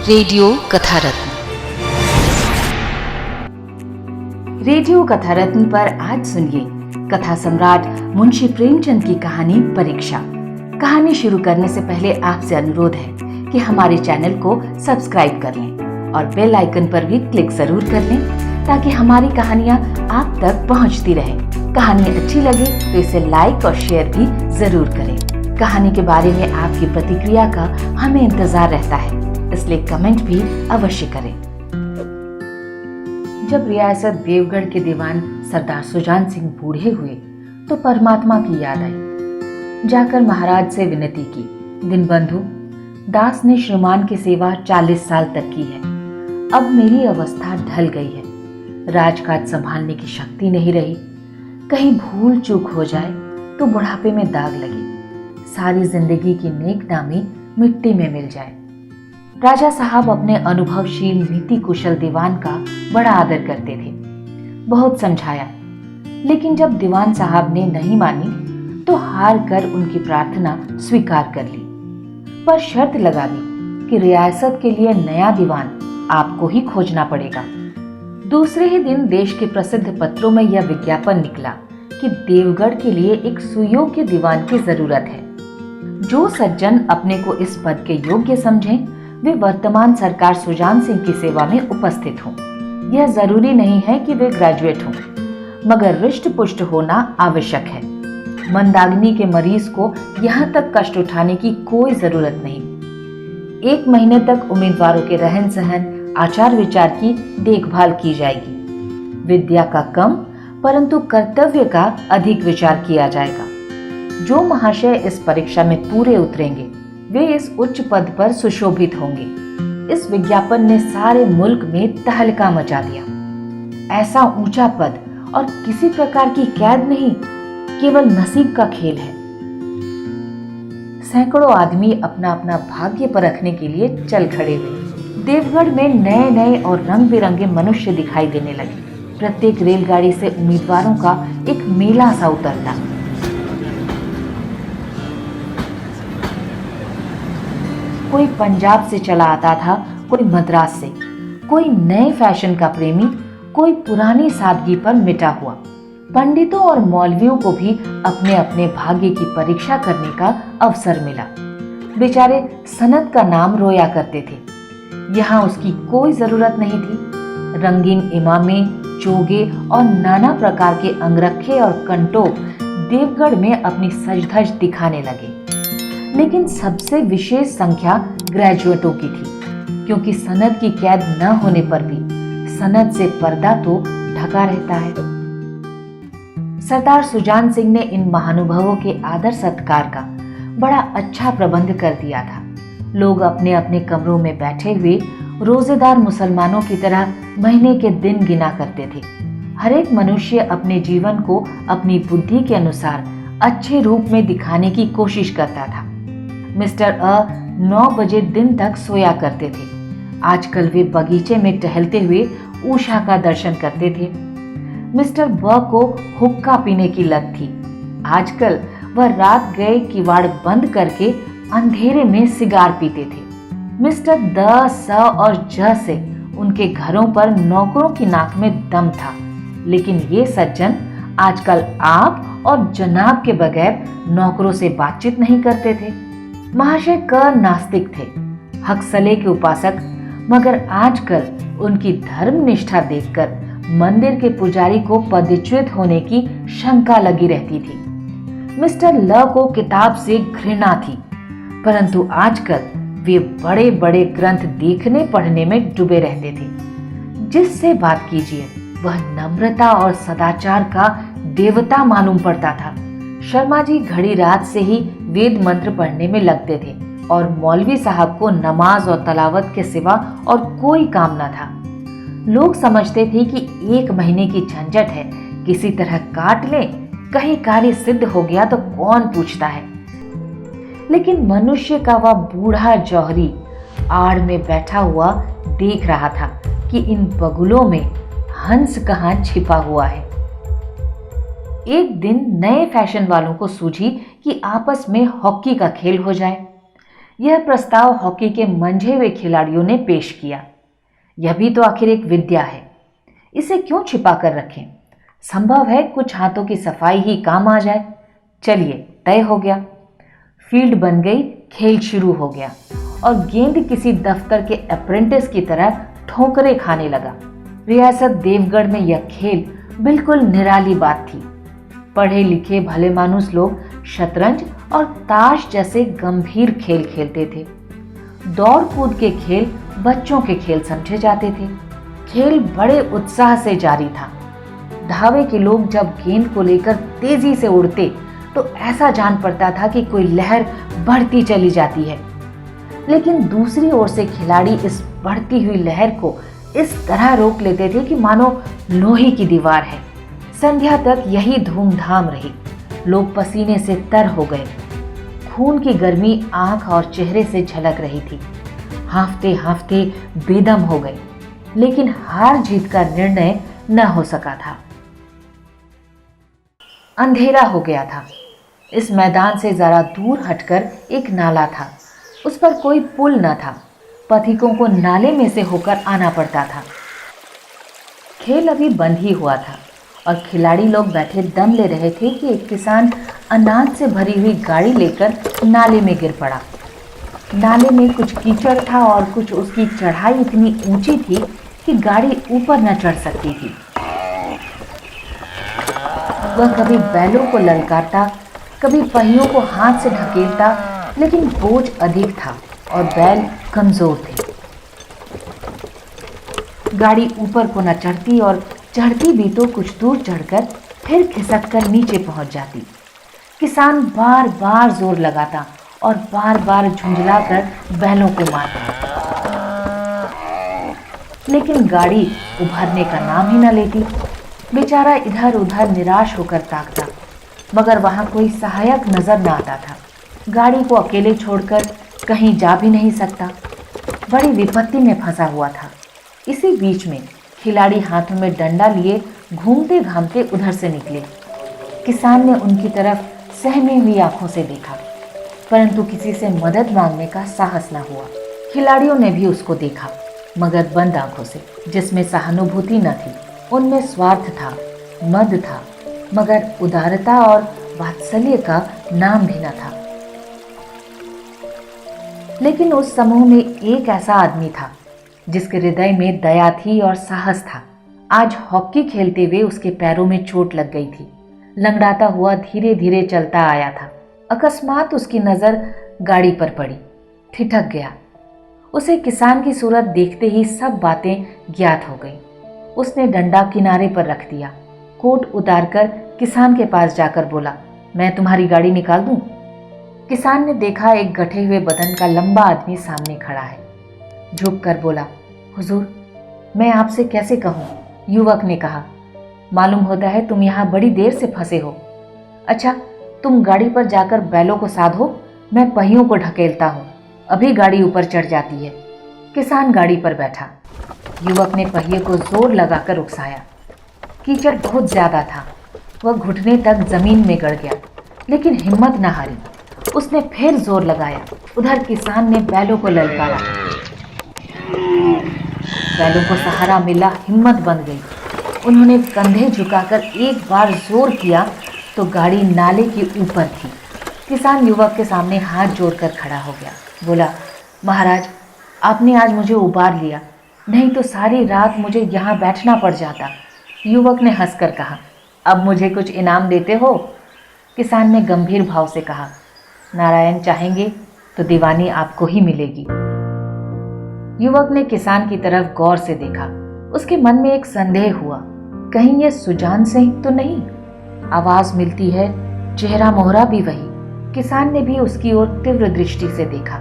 Radio कथा रत्न। Radio कथा रत्न पर आज सुनिए कथा सम्राट मुंशी प्रेमचंद की कहानी परीक्षा। कहानी शुरू करने से पहले आपसे अनुरोध है कि हमारे चैनल को सब्सक्राइब कर लें और बेल आइकन पर भी क्लिक जरूर कर लें ताकि हमारी कहानियाँ आप तक पहुँचती रहें। कहानी अच्छी लगे तो इसे लाइक और शेयर भी जरूर करें। कहानी के बारे में आपकी प्रतिक्रिया का हमें इंतजार रहता है, इसलिए कमेंट भी अवश्य करें। जब रियासत देवगढ़ के दीवान सरदार सुजान सिंह बूढ़े हुए तो परमात्मा की याद आई। जाकर महाराज से विनती की, दीनबंधु, दास ने श्रीमान की सेवा 40 साल तक की है। अब मेरी अवस्था ढल गई है, राजकाज संभालने की शक्ति नहीं रही। कहीं भूल चूक हो जाए तो बुढ़ापे में दाग लगे, सारी जिंदगी की नेक नामी मिट्टी में मिल जाए। राजा साहब अपने अनुभवशील नीति कुशल दीवान का बड़ा आदर करते थे। बहुत समझाया, लेकिन जब दीवान साहब ने नहीं मानी तो हार कर उनकी प्रार्थना स्वीकार कर ली, पर शर्त लगा दी कि रियासत के लिए नया दीवान आपको ही खोजना पड़ेगा। दूसरे ही दिन देश के प्रसिद्ध पत्रों में यह विज्ञापन निकला कि देवगढ़ के लिए एक सुयोग्य दीवान की जरूरत है। जो सज्जन अपने को इस पद के योग्य समझें, वे वर्तमान सरकार सुजान सिंह की सेवा में उपस्थित हों। यह जरूरी नहीं है कि वे ग्रेजुएट हों, मगर रिष्ट पुष्ट होना आवश्यक है। मंदाग्नि के मरीज को यहाँ तक कष्ट उठाने की कोई जरूरत नहीं। 1 महीने तक उम्मीदवारों के रहन सहन, आचार विचार की देखभाल की जाएगी। विद्या का कम परंतु कर्तव्य का अधिक विचार किया जाएगा। जो महाशय इस परीक्षा में पूरे उतरेंगे वे इस उच्च पद पर सुशोभित होंगे। इस विज्ञापन ने सारे मुल्क में तहलका मचा दिया। ऐसा ऊंचा पद और किसी प्रकार की कैद नहीं, केवल नसीब का खेल है। सैकड़ों आदमी अपना अपना भाग्य परखने के लिए चल खड़े हुए। देवगढ़ में नए नए और रंग बिरंगे मनुष्य दिखाई देने लगे। प्रत्येक रेलगाड़ी से उम्मीदवारों का एक मेला सा उतरता। कोई पंजाब से चला आता था, कोई मद्रास से, कोई नए फैशन का प्रेमी, कोई पुरानी सादगी पर मिटा हुआ। पंडितों और मौलवियों को भी अपने अपने भाग्य की परीक्षा करने का अवसर मिला। बेचारे सनत का नाम रोया करते थे, यहाँ उसकी कोई जरूरत नहीं थी। रंगीन इमामे, चोगे और नाना प्रकार के अंगरखे और कंटोप देवगढ़ में अपनी सजधज दिखाने लगे। लेकिन सबसे विशेष संख्या ग्रेजुएटों की थी, क्योंकि सनद की कैद न होने पर भी सनद से पर्दा तो ढका रहता है। सरदार सुजान सिंह ने इन महानुभावों के आदर सत्कार का बड़ा अच्छा प्रबंध कर दिया था। लोग अपने अपने कमरों में बैठे हुए रोजेदार मुसलमानों की तरह महीने के दिन गिना करते थे। हर एक मनुष्य अपने जीवन को अपनी बुद्धि के अनुसार अच्छे रूप में दिखाने की कोशिश करता था। मिस्टर 9 बजे दिन तक सोया करते थे। आजकल वे बगीचे में टहलते हुए उषा का दर्शन करते थे। मिस्टर ब को हुक्का पीने की लत थी। आजकल वह रात गए किवाड़ बंद करके अंधेरे में सिगार पीते थे। मिस्टर द, स और ज से उनके घरों पर नौकरों की नाक में दम था, लेकिन ये सज्जन आजकल आप और जनाब के बगैर नौकरों से बातचीत नहीं करते थे। महाशय क नास्तिक थे, हकसले के उपासक, मगर आजकल उनकी धर्म निष्ठा देखकर मंदिर के पुजारी को पदच्युत होने की शंका लगी रहती थी। मिस्टर ल को किताब से घृणा थी, परंतु आजकल वे बड़े बड़े ग्रंथ देखने पढ़ने में डूबे रहते थे। जिससे बात कीजिए वह नम्रता और सदाचार का देवता मालूम पड़ता था। शर्मा जी घड़ी रात से ही वेद मंत्र पढ़ने में लगते थे और मौलवी साहब को नमाज और तलावत के सिवा और कोई काम न था। लोग समझते थे कि 1 महीने की झंझट है, किसी तरह काट लें, कहीं कार्य सिद्ध हो गया तो कौन पूछता है। लेकिन मनुष्य का वह बूढ़ा जौहरी आड़ में बैठा हुआ देख रहा था कि इन बगुलों में हंस कहाँ छिपा हुआ है। एक दिन नए फैशन वालों को सूझी कि आपस में हॉकी का खेल हो जाए। यह प्रस्ताव हॉकी के मंझे हुए खिलाड़ियों ने पेश किया। यह भी तो आखिर एक विद्या है, इसे क्यों छिपा कर रखें? संभव है कुछ हाथों की सफाई ही काम आ जाए। चलिए, तय हो गया। फील्ड बन गई, खेल शुरू हो गया और गेंद किसी दफ्तर के अप्रेंटिस की तरह ठोकरें खाने लगा। रियासत देवगढ़ में यह खेल बिल्कुल निराली बात थी। पढ़े लिखे भले मानुस लोग शतरंज और ताश जैसे गंभीर खेल खेलते थे। दौड़ कूद के खेल बच्चों के खेल समझे जाते थे। खेल बड़े उत्साह से जारी था। धावे के लोग जब गेंद को लेकर तेजी से उड़ते तो ऐसा जान पड़ता था कि कोई लहर बढ़ती चली जाती है। लेकिन दूसरी ओर से खिलाड़ी इस बढ़ती हुई लहर को इस तरह रोक लेते थे कि मानो लोहे की दीवार है। संध्या तक यही धूमधाम रही। लोग पसीने से तर हो गए। खून की गर्मी आंख और चेहरे से झलक रही थी। हांफते हांफते बेदम हो गए, लेकिन हार जीत का निर्णय न हो सका था। अंधेरा हो गया था। इस मैदान से जरा दूर हटकर एक नाला था। उस पर कोई पुल न था। पथिकों को नाले में से होकर आना पड़ता था। खेल अभी बंद ही हुआ था और खिलाड़ी लोग बैठे दम ले रहे थे कि एक किसान अनाज से भरी हुई गाड़ी लेकर नाले में गिर पड़ा। नाले में कुछ कीचड़ था और कुछ उसकी चढ़ाई इतनी ऊंची थी कि गाड़ी ऊपर न चढ़ सकती थी। वह कभी बैलों को ललकारता, कभी पहियों को हाथ से ढकेलता, लेकिन बोझ अधिक था और बैल कमजोर थे। गाड़ी ऊपर को न चढ़ती और चढ़ती भी तो कुछ दूर चढ़कर फिर खिसककर नीचे पहुंच जाती। किसान बार बार जोर लगाता और बार बार झुंझलाकर बैलों को मारता, लेकिन गाड़ी उभरने का नाम ही न लेती। बेचारा इधर उधर निराश होकर ताकता, मगर वहां कोई सहायक नजर न आता था। गाड़ी को अकेले छोड़कर कहीं जा भी नहीं सकता। बड़ी विपत्ति में फंसा हुआ था। इसी बीच में खिलाड़ी हाथों में डंडा लिए घूमते घामते उधर से निकले। किसान ने उनकी तरफ सहमी हुई आंखों से देखा, परंतु किसी से मदद मांगने का साहस न हुआ। खिलाड़ियों ने भी उसको देखा, मगर बंद आंखों से, जिसमें सहानुभूति न थी। उनमें स्वार्थ था, मद था, मगर उदारता और वात्सल्य का नाम भी न था। लेकिन उस समूह में एक ऐसा आदमी था जिसके हृदय में दया थी और साहस था। आज हॉकी खेलते हुए उसके पैरों में चोट लग गई थी। लंगड़ाता हुआ धीरे धीरे चलता आया था। अकस्मात उसकी नजर गाड़ी पर पड़ी। ठिठक गया। उसे किसान की सूरत देखते ही सब बातें ज्ञात हो गई। उसने डंडा किनारे पर रख दिया। कोट उतारकर किसान के पास जाकर बोला, मैं तुम्हारी गाड़ी निकाल दूं? किसान ने देखा एक गठे हुए बदन का लंबा आदमी सामने खड़ा है। झुककर बोला, हुजूर, मैं आपसे कैसे कहूँ? युवक ने कहा, मालूम होता है तुम यहाँ बड़ी देर से फंसे हो। अच्छा, तुम गाड़ी पर जाकर बैलों को साधो, मैं पहियों को ढकेलता हूँ, अभी गाड़ी ऊपर चढ़ जाती है। किसान गाड़ी पर बैठा। युवक ने पहिए को जोर लगाकर उकसाया। कीचड़ बहुत ज्यादा था। वह घुटने तक जमीन में गड़ गया, लेकिन हिम्मत न हारी। उसने फिर जोर लगाया। उधर किसान ने बैलों को ललकारा। बैलों को सहारा मिला, हिम्मत बन गई। उन्होंने कंधे झुकाकर एक बार जोर किया तो गाड़ी नाले के ऊपर थी। किसान युवक के सामने हाथ जोड़कर खड़ा हो गया। बोला, महाराज, आपने आज मुझे उबार लिया, नहीं तो सारी रात मुझे यहाँ बैठना पड़ जाता। युवक ने हंसकर कहा, अब मुझे कुछ इनाम देते हो? किसान ने गंभीर भाव से कहा, नारायण चाहेंगे तो दीवानी आपको ही मिलेगी। युवक ने किसान की तरफ गौर से देखा। उसके मन में एक संदेह हुआ, कहीं ये सुजान सिंह तो नहीं? आवाज मिलती है, चेहरा मोहरा भी वही। किसान ने भी उसकी ओर तीव्र दृष्टि से देखा।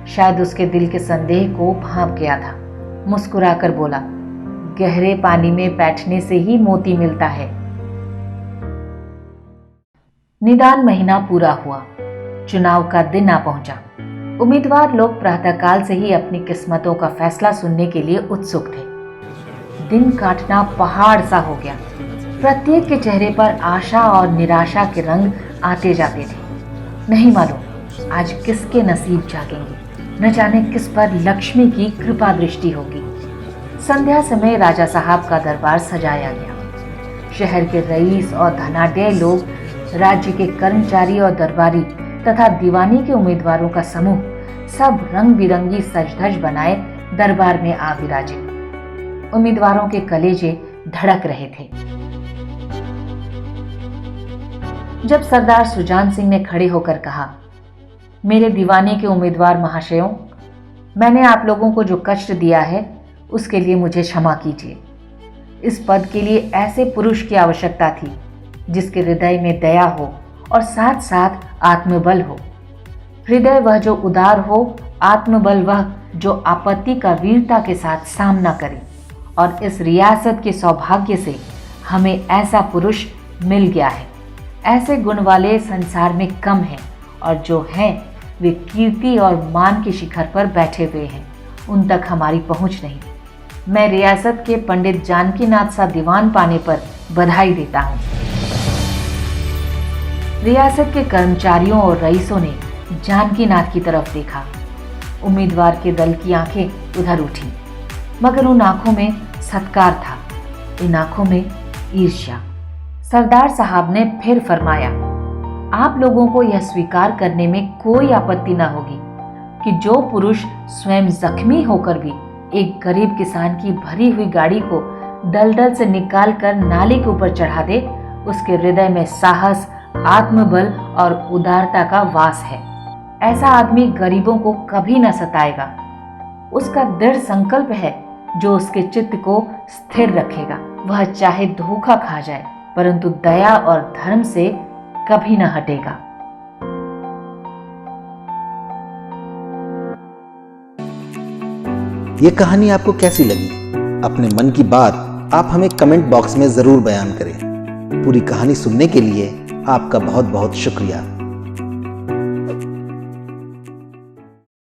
शायद उसके दिल के संदेह को भांप गया था। मुस्कुराकर बोला, गहरे पानी में बैठने से ही मोती मिलता है। निदान महीना पूरा हुआ। चुनाव का दिन आ पहुंचा। उम्मीदवार लोग प्रातःकाल से ही अपनी किस्मतों का फैसला सुनने के लिए उत्सुक थे। दिन काटना पहाड़ सा हो गया। प्रत्येक के चेहरे पर आशा और निराशा के रंग आते जाते थे। नहीं मालूम आज किसके नसीब जागेंगे, न जाने किस पर लक्ष्मी की कृपा दृष्टि होगी। संध्या समय राजा साहब का दरबार सजाया गया। शहर के रईस और धनाढ्य लोग, राज्य के कर्मचारी और दरबारी तथा दीवानी के उम्मीदवारों का समूह सब रंग बिरंगी सज-धज बनाए दरबार में आ विराजे। उम्मीदवारों के कलेजे धड़क रहे थे। जब सरदार सुजान सिंह ने खड़े होकर कहा, मेरे दीवाने के उम्मीदवार महाशयों, मैंने आप लोगों को जो कष्ट दिया है उसके लिए मुझे क्षमा कीजिए। इस पद के लिए ऐसे पुरुष की आवश्यकता थी जिसके हृदय में दया हो और साथ साथ आत्मबल हो। हृदय वह जो उदार हो, आत्मबल वह जो आपत्ति का वीरता के साथ सामना करे। और इस रियासत के सौभाग्य से हमें ऐसा पुरुष मिल गया है। ऐसे गुण वाले संसार में कम हैं, और जो हैं वे कीर्ति और मान के शिखर पर बैठे हुए हैं, उन तक हमारी पहुंच नहीं। मैं रियासत के पंडित जानकीनाथ सा दीवान पाने पर बधाई देता हूं। रियासत के कर्मचारियों और रईसों ने जानकीनाथ की तरफ देखा। उम्मीदवार के दल की आंखें उधर उठी, मगर उन आंखों में सत्कार था, इन आंखों में ईर्ष्या। सरदार साहब ने फिर फरमाया, आप लोगों को यह स्वीकार करने में कोई आपत्ति न होगी कि जो पुरुष स्वयं जख्मी होकर भी एक गरीब किसान की भरी हुई गाड़ी को दलदल से निकालकर नाले के ऊपर चढ़ा दे, उसके हृदय में साहस, आत्मबल और उदारता का वास है। ऐसा आदमी गरीबों को कभी न सताएगा। उसका दृढ़ संकल्प है जो उसके चित्त को स्थिर रखेगा। वह चाहे धोखा खा जाए, परंतु दया और धर्म से कभी न हटेगा। ये कहानी आपको कैसी लगी? अपने मन की बात आप हमें कमेंट बॉक्स में जरूर बयान करें। पूरी कहानी सुनने के लिए आपका बहुत बहुत शुक्रिया।